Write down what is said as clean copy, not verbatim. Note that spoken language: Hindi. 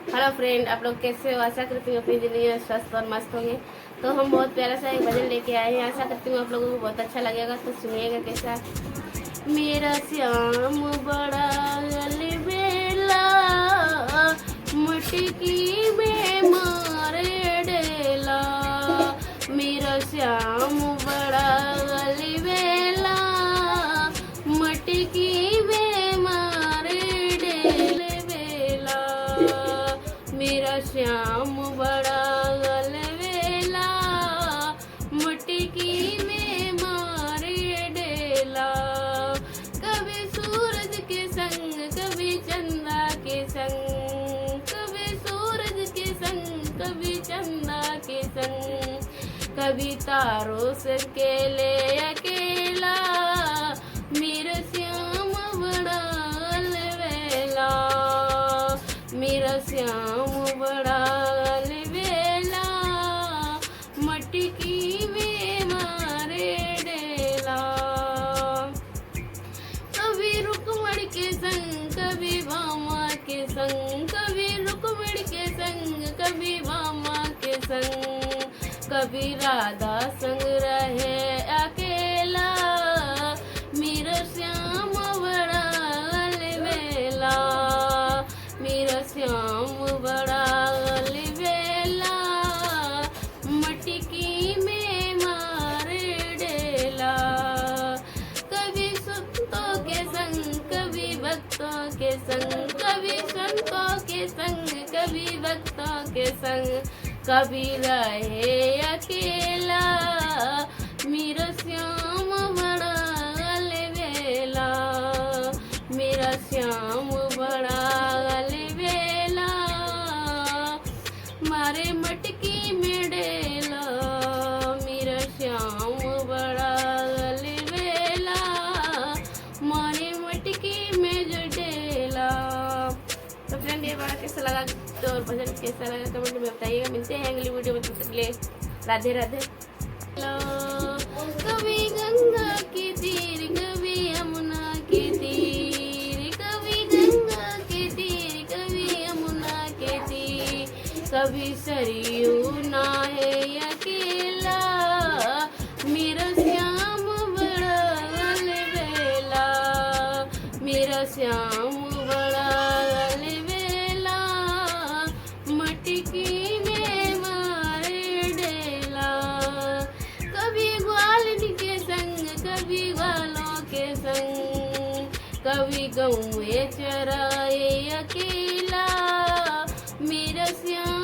हेलो फ्रेंड, आप लोग कैसे हो? आशा करती हूँ अपनी जिंदगी में स्वस्थ और मस्त होंगे। तो हम बहुत प्यारा सा एक भजन लेके आए हैं। आशा करती हूँ आप लोगों को बहुत अच्छा लगेगा। तो सुनिएगा कैसा। मेरा श्याम बड़ा अलबेला, मटकी में मारे डेला। मेरा श्याम बड़ा अलबेला, मटकी में मारे डेले बेला। मेरा श्याम बड़ा अलबेला, मटकी में मारे डेला। कभी सूरज के संग, कभी चंदा के संग, कभी सूरज के संग, कभी चंदा के संग, कभी तारों से अकेले अकेला। मेरा श्याम बड़ा अलबेला, मेरा श्याम बड़ा अलबेला, मटकी में मारे डेला। कभी रुकमण के संग, कभी भामा के संग, कभी रुकमण के संग, कभी भामा के संग, कभी राधा संग रहे अकेला। मेरा श्याम बड़ा अलबेला, मेरा श्याम बड़ा अलबेला, मटकी में मारे डेला। कभी संतों के संग, कभी भक्तों के संग, कभी संतों के संग, कभी भक्तों के संग, कभी रहे अकेला। मेरा श्याम बड़ा अलबेला, मेरा श्याम बड़ा अलबेला, मारे मटकी में डेला। मेरा श्याम बड़ा अलबेला, मारे मटकी में जो डेला। तो फ्रेंड, ये बड़ा कैसा लगा तो और भजन कैसा लगा कमेंट में बताइएगा। मिलते हैं अगली वीडियो में, तब तक के लिए राधे राधे। कभी गंगा के तीर, कभी यमुना के तीर, कभी गंगा के तीर, कभी यमुना के तीर, कभी सरयू नहाए अकेला। मेरा श्याम बड़ा अलबेला, मेरा श्याम बड़ा अलबेला, मटकी में मारे डेला। कभी ग्वालिनी के संग, कभी ग्वालों के संग, कभी गऊ चराए अकेला। मेरा श्याम